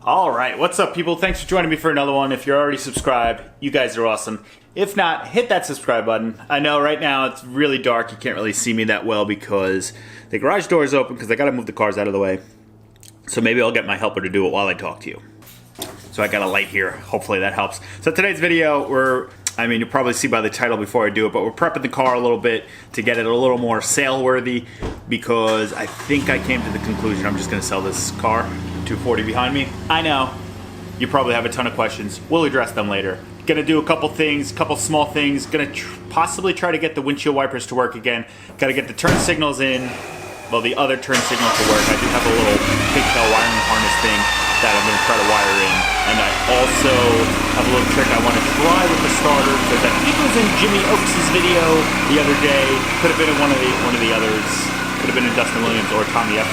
Alright, what's up people? Thanks for joining me for another one. If you're already subscribed, you guys are awesome. If not, hit that subscribe button. I know right now it's really dark, you can't really see me that well because the garage door is open because I gotta move the cars out of the way. So maybe I'll get my helper to do it while I talk to you. So I got a light here, hopefully that helps. So today's video, you'll probably see by the title before I do it, but we're prepping the car a little bit to get it a little more sale worthy because I think I came to the conclusion I'm just gonna sell this car. 240 behind me. I know, you probably have a ton of questions. We'll address them later. Gonna do a couple things, couple small things. Gonna possibly try to get the windshield wipers to work again. Gotta get the turn signals in, well, the other turn signal to work. I do have a little pigtail wiring harness thing that I'm gonna try to wire in. And I also have a little trick I wanna try with the starter because I think it was in Jimmy Oaks' video the other day. Could have been in one of the others. Could have been in Dustin Williams or Tommy F.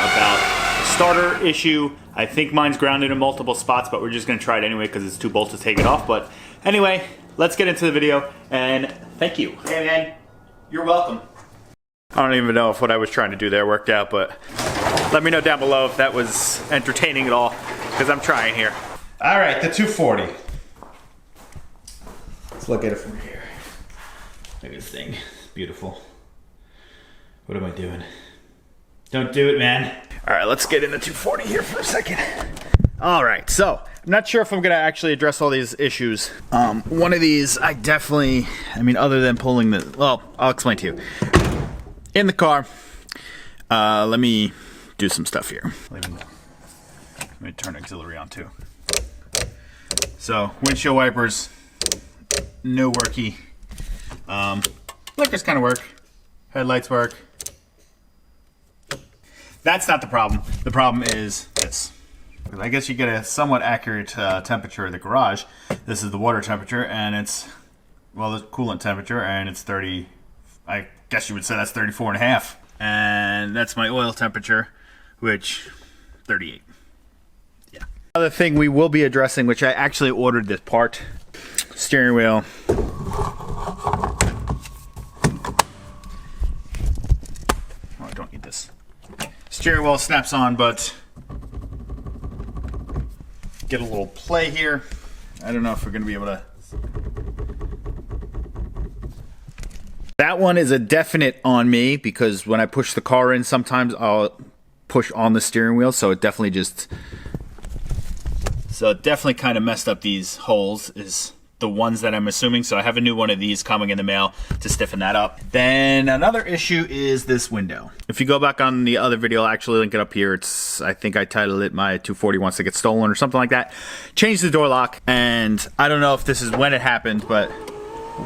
About starter issue. I think mine's grounded in multiple spots, but we're just gonna try it anyway because it's too bold to take it off. But anyway, let's get into the video and thank you. Hey man, you're welcome. I don't even know if what I was trying to do there worked out, but let me know down below if that was entertaining at all because I'm trying here. All right, the 240. Let's look at it from here. Look at this thing, it's beautiful. What am I doing? Don't do it, man. All right, let's get into 240 here for a second. All right, so I'm not sure if I'm gonna actually address all these issues. One of these, other than pulling well, I'll explain to you. In the car, let me do some stuff here. Let me turn auxiliary on too. So, windshield wipers, no worky. Blinkers kind of work. Headlights work. That's not the problem. The problem is this. I guess you get a somewhat accurate temperature of the garage. This is the water temperature, and it's, well, the coolant temperature, and it's 30, I guess you would say that's 34.5. And that's my oil temperature, which, 38. Yeah. Another thing we will be addressing, which I actually ordered this part, steering wheel. Oh, I don't need this. Steering wheel snaps on, but get a little play here. I don't know if we're gonna be able to. That one is a definite on me because when I push the car in, sometimes I'll push on the steering wheel, so it definitely kind of messed up these holes, is the ones that I'm assuming. So I have a new one of these coming in the mail to stiffen that up. Then another issue is this window. If you go back on the other video, I'll actually link it up here. I think I titled it My 240 Wants to Get Stolen or something like that. Changed the door lock, and I don't know if this is when it happened, but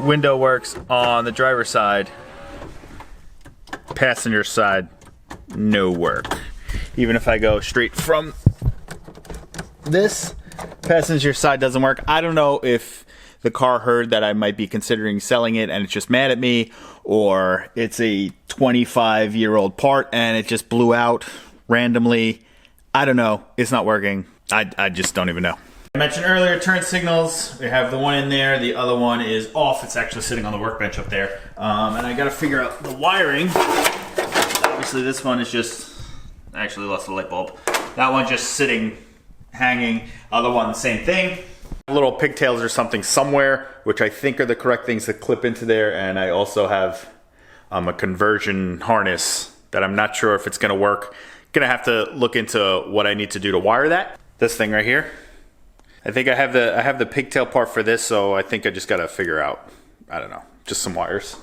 window works on the driver's side. Passenger side, no work. Even if I go straight from this, passenger side doesn't work. I don't know if the car heard that I might be considering selling it and it's just mad at me, or it's a 25-year-old part and it just blew out randomly. I don't know. It's not working. I just don't even know. I mentioned earlier turn signals. We have the one in there. The other one is off. It's actually sitting on the workbench up there. And I got to figure out the wiring. Obviously this one is just, I actually lost the light bulb. That one just sitting, hanging. Other one, same thing. Little pigtails or something somewhere, which I think are the correct things to clip into there. And I also have a conversion harness that I'm not sure if it's going to work. Gonna have to look into what I need to do to wire that. This thing right here. I think I have the pigtail part for this, so I think I just gotta figure out, I don't know, just some wires.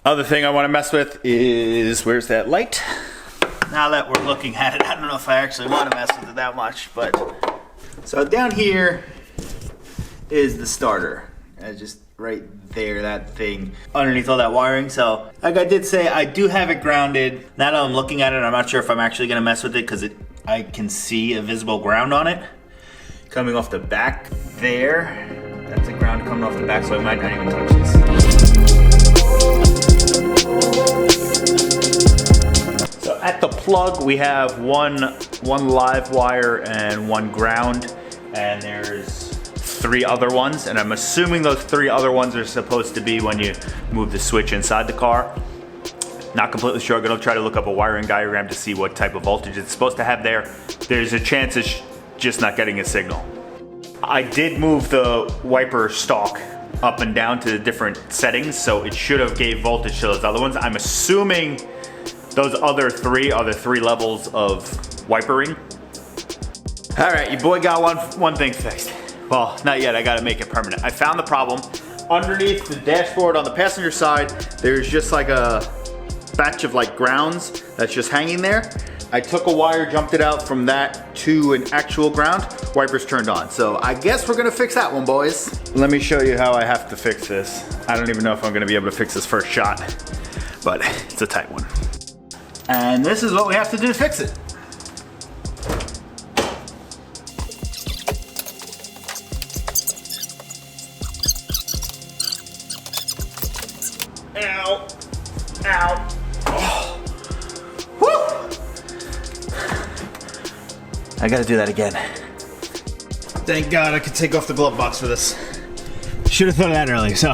Other thing I want to mess with is, where's that light? Now that we're looking at it, I don't know if I actually want to mess with it that much, but so down here is the starter. Just right there, that thing underneath all that wiring. So like I did say, I do have it grounded. Now that I'm looking at it, I'm not sure if I'm actually gonna mess with it because I can see a visible ground on it coming off the back there. That's a ground coming off the back, so I might not even touch this. So at the plug, we have one live wire and one ground, and there's 3 other ones, and I'm assuming those 3 other ones are supposed to be when you move the switch inside the car. Not completely sure. I'm gonna try to look up a wiring diagram to see what type of voltage it's supposed to have there. There's a chance it's just not getting a signal. I did move the wiper stalk up and down to the different settings, so it should have gave voltage to those other ones. I'm assuming those other 3 are the 3 levels of wipering. All right, your boy got one thing fixed. Well, not yet, I gotta make it permanent. I found the problem. Underneath the dashboard on the passenger side, there's just like a batch of like grounds that's just hanging there. I took a wire, jumped it out from that to an actual ground, wipers turned on. So I guess we're gonna fix that one, boys. Let me show you how I have to fix this. I don't even know if I'm gonna be able to fix this first shot, but it's a tight one. And this is what we have to do to fix it. Ow, ow. Oh. Woo! I gotta do that again. Thank God I could take off the glove box for this. Should have thought of that earlier. So,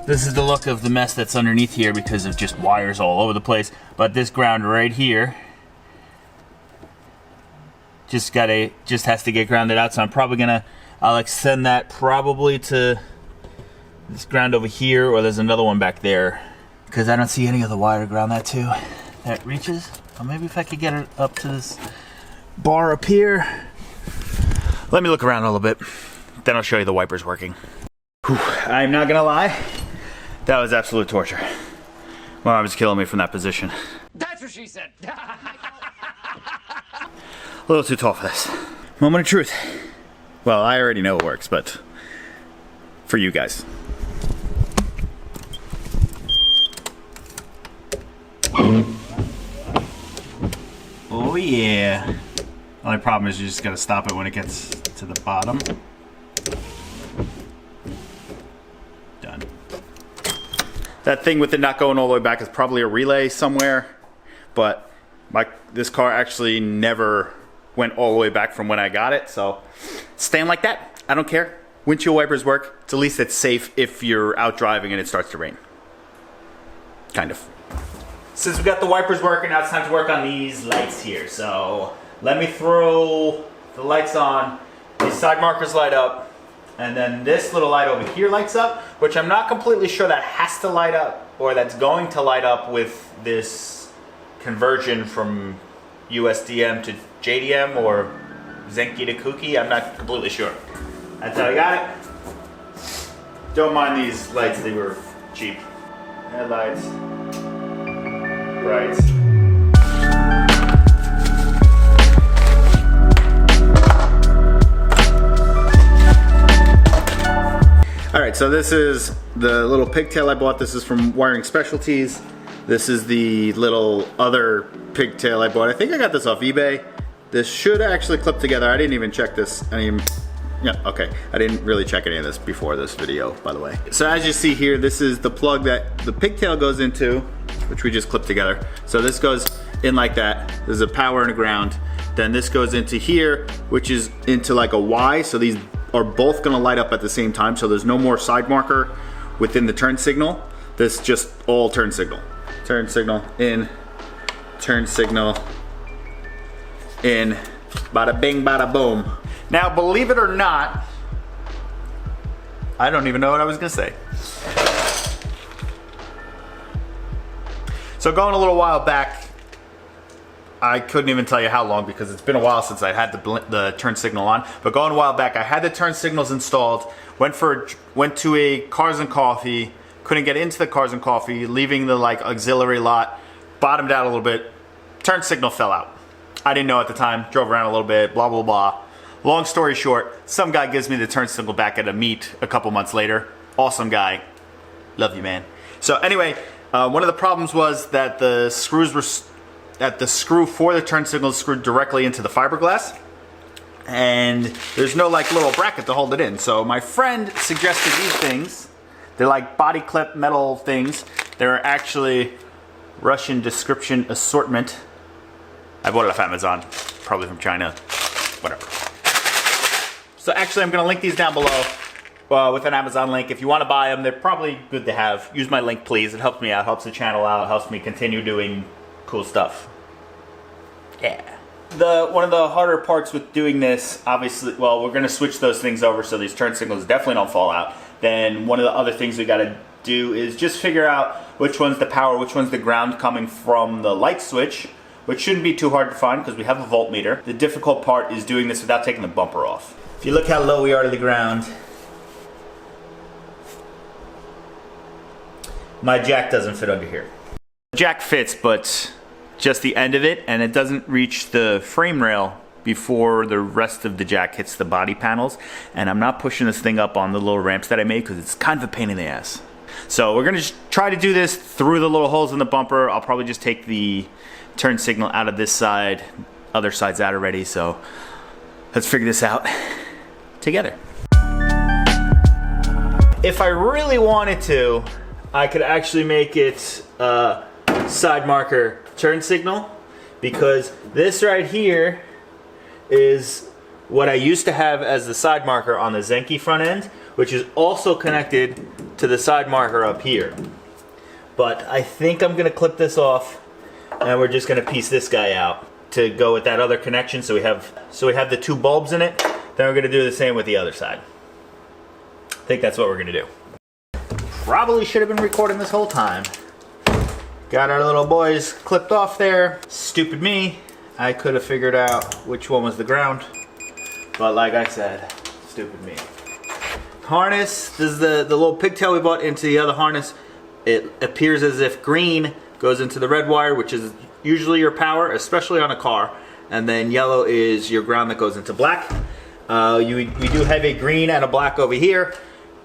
this is the look of the mess that's underneath here because of just wires all over the place. But this ground right here just has to get grounded out. So I'm probably I'll extend that probably to this ground over here, or there's another one back there, because I don't see any other wire to ground that to that reaches. Or maybe if I could get it up to this bar up here. Let me look around a little bit, then I'll show you the wipers working. Whew, I'm not gonna lie, that was absolute torture. My arm was killing me from that position. That's what she said. A little too tall for this. Moment of truth. Well, I already know it works, but for you guys. Oh yeah. Only problem is you just gotta stop it when it gets to the bottom. Done. That thing with it not going all the way back is probably a relay somewhere, but this car actually never went all the way back from when I got it, so it's staying like that. I don't care. Windshield wipers work. At least it's safe if you're out driving and it starts to rain. Kind of. Since we got the wipers working, now it's time to work on these lights here. So let me throw the lights on. These side markers light up, and then this little light over here lights up, which I'm not completely sure that has to light up, or that's going to light up with this conversion from USDM to JDM or Zenki to kouki. I'm not completely sure. That's how I got it. Don't mind these lights, they were cheap. Headlights. Brights. Alright, so this is the little pigtail I bought. This is from Wiring Specialties. This is the little other pigtail I bought. I think I got this off eBay. This should actually clip together. I didn't even check this. Yeah, okay. I didn't really check any of this before this video, by the way. So as you see here, this is the plug that the pigtail goes into, which we just clipped together. So this goes in like that. There's a power and a ground. Then this goes into here, which is into like a Y. So these are both gonna light up at the same time. So there's no more side marker within the turn signal. This just all turn signal. Turn signal in, turn signal in, bada bing, bada boom. Now, believe it or not, I don't even know what I was gonna say. So going a little while back, I couldn't even tell you how long because it's been a while since I had the turn signal on, but going a while back, I had the turn signals installed, went to a Cars and Coffee, couldn't get into the Cars and Coffee, leaving the like auxiliary lot, bottomed out a little bit, turn signal fell out. I didn't know at the time, drove around a little bit, blah, blah, blah. Long story short, some guy gives me the turn signal back at a meet a couple months later. Awesome guy. Love you, man. So anyway, one of the problems was that the screws were, that the screw for the turn signal is screwed directly into the fiberglass. and there's no like little bracket to hold it in. So my friend suggested these things. They're like body clip metal things. They're actually Russian description assortment. I bought it off Amazon, probably from China, whatever. So actually I'm gonna link these down below with an Amazon link. If you wanna buy them, they're probably good to have. Use my link, please. It helps me out, helps the channel out, helps me continue doing cool stuff. Yeah. One of the harder parts with doing this, obviously, well, we're gonna switch those things over so these turn signals definitely don't fall out. Then one of the other things we gotta do is just figure out which one's the power, which one's the ground coming from the light switch, which shouldn't be too hard to find because we have a voltmeter. The difficult part is doing this without taking the bumper off. If you look how low we are to the ground, my jack doesn't fit under here. The jack fits, but just the end of it, and it doesn't reach the frame rail before the rest of the jack hits the body panels. And I'm not pushing this thing up on the little ramps that I made because it's kind of a pain in the ass. So we're gonna just try to do this through the little holes in the bumper. I'll probably just take the turn signal out of this side. Other side's out already, so let's figure this out together. If I really wanted to, I could actually make it a side marker turn signal, because this right here is what I used to have as the side marker on the Zenki front end, which is also connected to the side marker up here. But I think I'm gonna clip this off and we're just gonna piece this guy out to go with that other connection. So we have the two bulbs in it. Then we're gonna do the same with the other side. I think that's what we're gonna do. Probably should have been recording this whole time. Got our little boys clipped off there. Stupid me. I could have figured out which one was the ground. But like I said, stupid me. Harness, this is the little pigtail we bought into the other harness. It appears as if green goes into the red wire, which is usually your power, especially on a car. And then yellow is your ground that goes into black. We do have a green and a black over here.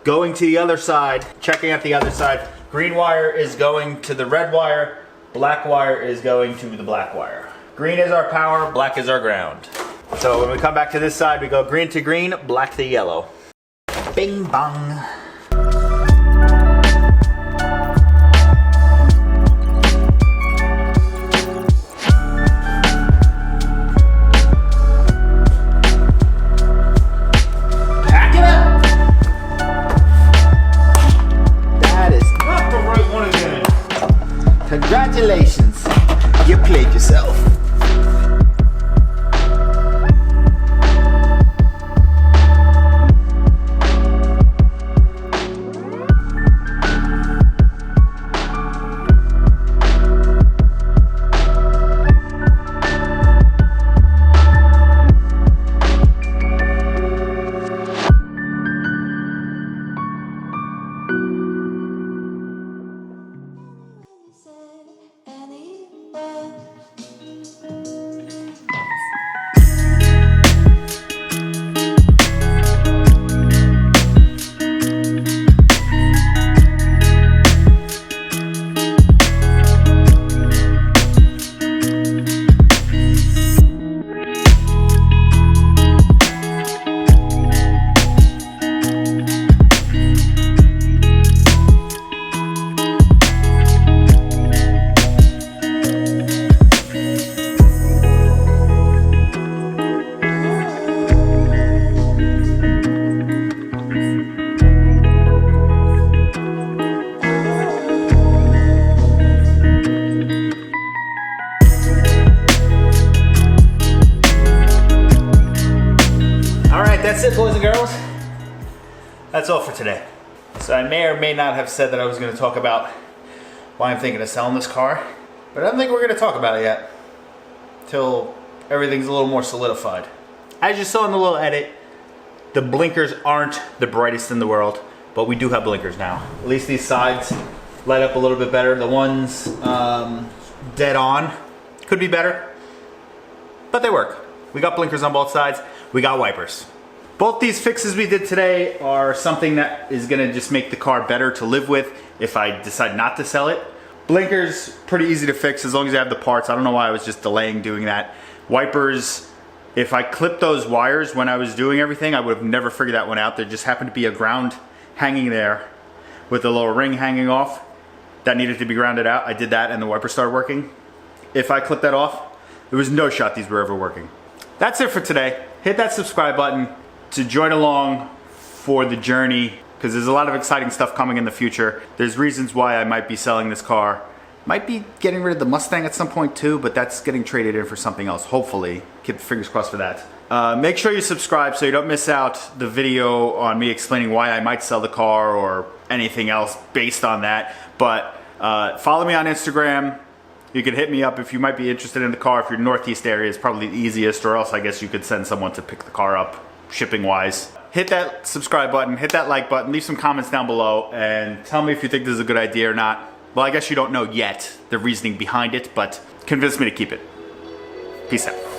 Going to the other side, checking out the other side, green wire is going to the red wire, black wire is going to the black wire. Green is our power, black is our ground. So when we come back to this side, we go green to green, black to yellow. Bing bong. Pack it up. That is not the right one again. Congratulations, you played yourself. That's it, boys and girls. That's all for today. So I may or may not have said that I was going to talk about why I'm thinking of selling this car, but I don't think we're going to talk about it yet till everything's a little more solidified. As you saw in the little edit, the blinkers aren't the brightest in the world, but we do have blinkers now. At least these sides light up a little bit better. The ones dead on could be better, but they work. We got blinkers on both sides. We got wipers. Both these fixes we did today are something that is gonna just make the car better to live with if I decide not to sell it. Blinkers, pretty easy to fix as long as you have the parts. I don't know why I was just delaying doing that. Wipers, If I clipped those wires when I was doing everything, I would have never figured that one out. There just happened to be a ground hanging there with the little ring hanging off. That needed to be grounded out. I did that and the wiper started working. If I clipped that off, there was no shot these were ever working. That's it for today. Hit that subscribe button to join along for the journey, because there's a lot of exciting stuff coming in the future. There's reasons why I might be selling this car. Might be getting rid of the Mustang at some point too, but that's getting traded in for something else, hopefully. Keep the fingers crossed for that. Make sure you subscribe so you don't miss out the video on me explaining why I might sell the car or anything else based on that. But follow me on Instagram. You can hit me up if you might be interested in the car. If you're Northeast area, it's probably the easiest, or else I guess you could send someone to pick the car up, shipping wise. Hit that subscribe button, hit that like button, leave some comments down below, and tell me if you think this is a good idea or not. Well, I guess you don't know yet the reasoning behind it, but convince me to keep it. Peace out.